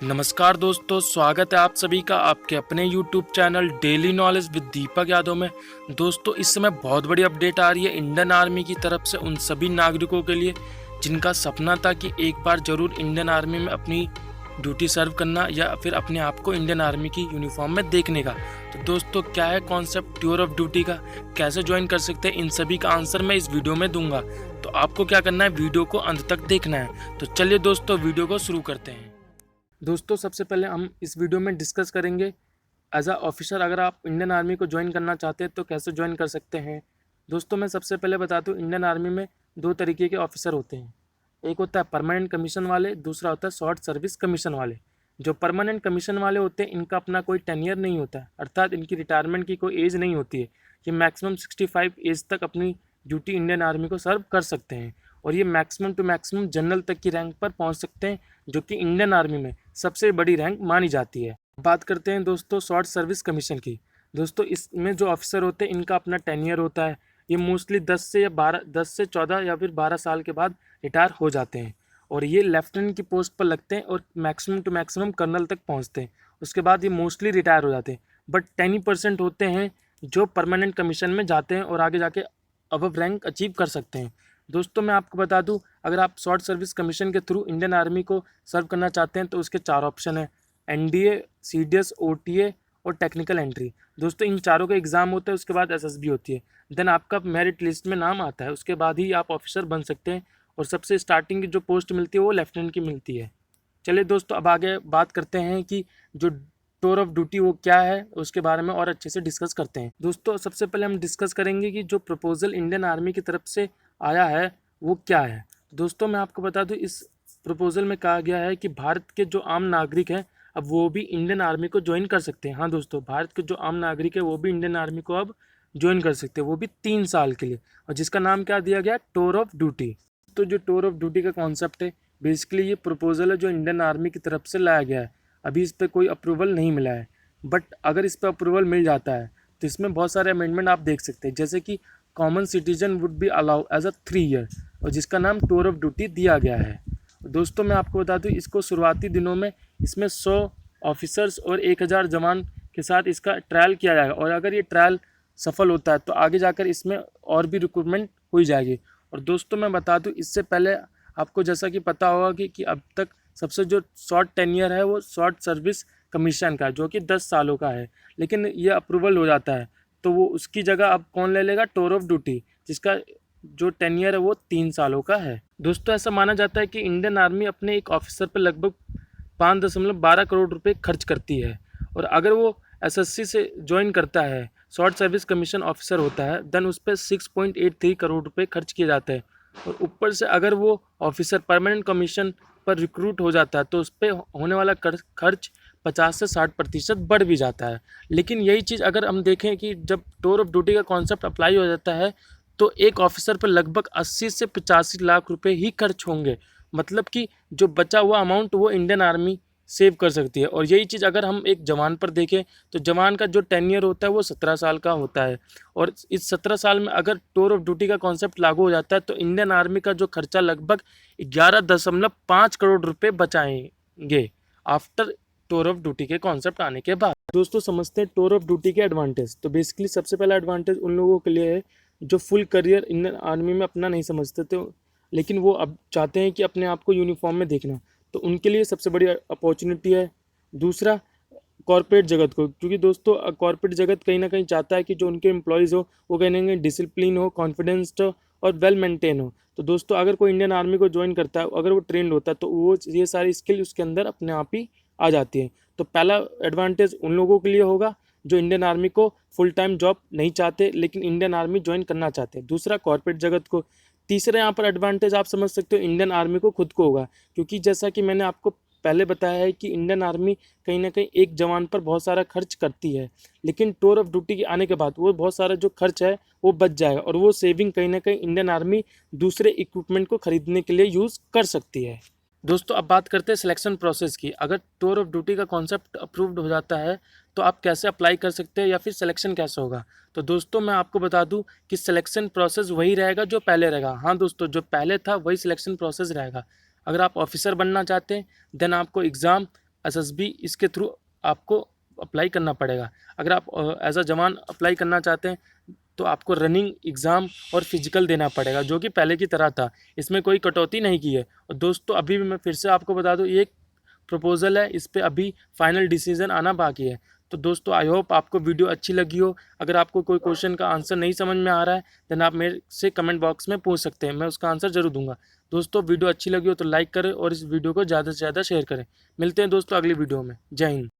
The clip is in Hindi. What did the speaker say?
नमस्कार दोस्तों, स्वागत है आप सभी का आपके अपने YouTube channel daily knowledge with Deepak Yadav में। दोस्तों, इस समय बहुत बड़ी अपडेट आ रही है इंडियन आर्मी की तरफ से उन सभी नागरिकों के लिए जिनका सपना था कि एक बार जरूर इंडियन आर्मी में अपनी ड्यूटी सर्व करना या फिर अपने आप को इंडियन आर्मी की यूनिफॉर्म में देखने का। तो दोस्तों, क्या है कॉन्सेप्ट टूर ऑफ ड्यूटी का, कैसे ज्वाइन कर सकते हैं, इन सभी का आंसर मैं इस वीडियो में दूंगा। तो आपको क्या करना है, वीडियो को अंत तक देखना है। तो चलिए दोस्तों, वीडियो को शुरू करते हैं। दोस्तों, सबसे पहले हम इस वीडियो में डिस्कस करेंगे एज अ ऑफिसर अगर आप इंडियन आर्मी को ज्वाइन करना चाहते हैं तो कैसे ज्वाइन कर सकते हैं। दोस्तों, मैं सबसे पहले बता दूं, इंडियन आर्मी में दो तरीके के ऑफिसर होते हैं। एक होता है परमानेंट कमीशन वाले, दूसरा होता है शॉर्ट सर्विस कमीशन वाले। जो परमानेंट कमीशन वाले होते हैं इनका अपना कोई टेन्योर नहीं होता है, अर्थात इनकी रिटायरमेंट की कोई एज नहीं होती है। ये मैक्सिमम 65 एज तक अपनी ड्यूटी इंडियन आर्मी को सर्व कर सकते हैं और ये मैक्सिमम टू मैक्सिमम जनरल तक की रैंक पर पहुंच सकते हैं, जो कि इंडियन आर्मी में सबसे बड़ी रैंक मानी जाती है। बात करते हैं दोस्तों शॉर्ट सर्विस कमीशन की। दोस्तों, इसमें जो ऑफिसर होते हैं इनका अपना टेन्योर होता है। ये मोस्टली 10 से 14 या फिर 12 साल के बाद रिटायर हो जाते हैं और ये लेफ्टिनेंट की पोस्ट पर लगते हैं और मैक्सिमम टू मैक्सिमम कर्नल तक पहुंचते हैं। उसके बाद ये मोस्टली रिटायर हो जाते हैं, बट 10% होते हैं जो परमानेंट कमीशन में जाते हैं और आगे जाके अबव रैंक अचीव कर सकते हैं। दोस्तों, मैं आपको बता दूं, अगर आप शॉर्ट सर्विस कमीशन के थ्रू इंडियन आर्मी को सर्व करना चाहते हैं तो उसके 4 ऑप्शन हैं: एनडीए, सीडीएस, ओटीए और टेक्निकल एंट्री। दोस्तों, इन चारों का एग्जाम होता है, उसके बाद एसएसबी होती है, देन आपका मेरिट लिस्ट में नाम आता है, उसके बाद ही आप ऑफिसर बन सकते हैं और सबसे स्टार्टिंग की जो पोस्ट मिलती है वो लेफ्टिनेंट की मिलती है। चलिए दोस्तों, अब आगे बात करते हैं कि जो टूर ऑफ ड्यूटी वो क्या है, उसके बारे में और अच्छे से डिस्कस करते हैं। दोस्तों, सबसे पहले हम डिस्कस करेंगे कि जो प्रपोजल इंडियन आर्मी की तरफ से आया है वो क्या है। दोस्तों, मैं आपको बता दूं, इस प्रपोजल में कहा गया है कि भारत के जो आम नागरिक हैं अब वो भी इंडियन आर्मी को ज्वाइन कर सकते हैं। हाँ दोस्तों, भारत के जो आम नागरिक है वो भी इंडियन आर्मी को अब ज्वाइन कर सकते हैं, वो भी 3 साल के लिए, और जिसका नाम क्या दिया गया, टूर ऑफ ड्यूटी। तो जो टूर ऑफ ड्यूटी का कॉन्सेप्ट है, बेसिकली ये प्रपोजल है जो इंडियन आर्मी की तरफ से लाया गया है। अभी इस पर कोई अप्रूवल नहीं मिला है, बट अगर इस पर अप्रूवल मिल जाता है तो इसमें बहुत सारे अमेंडमेंट आप देख सकते हैं, जैसे कि common citizen would be allow as a 3 year, और जिसका नाम टूर ऑफ ड्यूटी दिया गया है। दोस्तों, मैं आपको बता दूं, इसको शुरुआती दिनों में इसमें 100 ऑफिसर्स और 1000 जवान के साथ इसका ट्रायल किया जाएगा, और अगर ये ट्रायल सफल होता है तो आगे जाकर इसमें और भी रिक्रूटमेंट हो जाएगी। और दोस्तों, मैं बता दूं, इससे पहले आपको जैसा कि पता होगा कि अब तक सबसे जो शॉर्ट टेन्योर है वो शॉर्ट सर्विस कमीशन का, जो कि 10 सालों का है, लेकिन ये अप्रूवल हो जाता है तो वो उसकी जगह अब कौन ले लेगा, टूर ऑफ ड्यूटी, जिसका जो टेन्योर है वो 3 सालों का है। दोस्तों, ऐसा माना जाता है कि इंडियन आर्मी अपने एक ऑफिसर पर लगभग 5.12 करोड़ रुपए खर्च करती है, और अगर वो एसएससी से ज्वाइन करता है, शॉर्ट सर्विस कमीशन ऑफिसर होता है, देन उस पर 6.83 करोड़ रुपए खर्च किए जाते हैं, और ऊपर से अगर वो ऑफिसर परमानेंट कमीशन पर रिक्रूट हो जाता है तो उस पर होने वाला खर्च 50 से 60% बढ़ भी जाता है। लेकिन यही चीज़ अगर हम देखें कि जब टूर ऑफ ड्यूटी का कॉन्सेप्ट अप्लाई हो जाता है तो एक ऑफिसर पर लगभग 80 से 85 लाख रुपए ही खर्च होंगे, मतलब कि जो बचा हुआ अमाउंट वो इंडियन आर्मी सेव कर सकती है। और यही चीज़ अगर हम एक जवान पर देखें तो जवान का जो टेन्योर होता है वो 17 साल का होता है, और इस 17 साल में अगर टूर ऑफ ड्यूटी का कॉन्सेप्ट लागू हो जाता है तो इंडियन आर्मी का जो खर्चा लगभग 11.5 करोड़ रुपए बचाएंगे आफ्टर टूर ऑफ ड्यूटी के कॉन्सेप्ट आने के बाद। दोस्तों, समझते हैं टूर ऑफ ड्यूटी के एडवांटेज। तो बेसिकली सबसे पहला एडवांटेज उन लोगों के लिए है जो फुल करियर इंडियन आर्मी में अपना नहीं समझते थे, लेकिन वो अब चाहते हैं कि अपने आप को यूनिफॉर्म में देखना, तो उनके लिए सबसे बड़ी अपॉर्चुनिटी है। दूसरा, कॉर्पोरेट जगत को, क्योंकि दोस्तों कॉर्पोरेट जगत कहीं ना कहीं चाहता है कि जो उनके एम्प्लॉयज़ हो वो कहेंगे डिसिप्लिन हो, कॉन्फिडेंस्ड हो और वेल मेंटेन हो। तो दोस्तों, अगर कोई इंडियन आर्मी को ज्वाइन करता है, अगर वो ट्रेंड होता है तो वो ये सारी स्किल उसके अंदर अपने आप ही आ जाती है। तो पहला एडवांटेज उन लोगों के लिए होगा जो इंडियन आर्मी को फुल टाइम जॉब नहीं चाहते लेकिन इंडियन आर्मी ज्वाइन करना चाहते हैं। दूसरा, कॉर्पोरेट जगत को। तीसरा, यहाँ पर एडवांटेज आप समझ सकते हो इंडियन आर्मी को खुद को होगा, क्योंकि जैसा कि मैंने आपको पहले बताया है कि इंडियन आर्मी कहीं ना कहीं एक जवान पर बहुत सारा खर्च करती है, लेकिन टूर ऑफ ड्यूटी के आने के बाद वो बहुत सारा जो खर्च है वो बच जाएगा, और वो सेविंग कहीं ना कहीं इंडियन आर्मी दूसरे इक्विपमेंट को खरीदने के लिए यूज़ कर सकती है। दोस्तों, अब बात करते हैं सिलेक्शन प्रोसेस की। अगर टूर ऑफ ड्यूटी का कॉन्सेप्ट अप्रूव्ड हो जाता है तो आप कैसे अप्लाई कर सकते हैं या फिर सिलेक्शन कैसे होगा। तो दोस्तों, मैं आपको बता दूं कि सिलेक्शन प्रोसेस वही रहेगा जो पहले रहेगा। हाँ दोस्तों, जो पहले था वही सिलेक्शन प्रोसेस रहेगा। अगर आप ऑफिसर बनना चाहते हैं देन आपको एग्ज़ाम एसएसबी इसके थ्रू आपको अप्लाई करना पड़ेगा। अगर आप एज अ जवान अप्लाई करना चाहते हैं तो आपको रनिंग एग्ज़ाम और फिजिकल देना पड़ेगा, जो कि पहले की तरह था। इसमें कोई कटौती नहीं की है। और दोस्तों अभी भी मैं फिर से आपको बता दूं, ये एक प्रपोजल है, इस पे अभी फाइनल डिसीजन आना बाकी है। तो दोस्तों आई होप आपको वीडियो अच्छी लगी हो। अगर आपको कोई क्वेश्चन का आंसर नहीं समझ में आ रहा है देन आप मेरे से कमेंट बॉक्स में पूछ सकते हैं, मैं उसका आंसर जरूर दूंगा। दोस्तों वीडियो अच्छी लगी हो तो लाइक करें और इस वीडियो को ज़्यादा से ज़्यादा शेयर करें। मिलते हैं दोस्तों अगली वीडियो में। जय हिंद।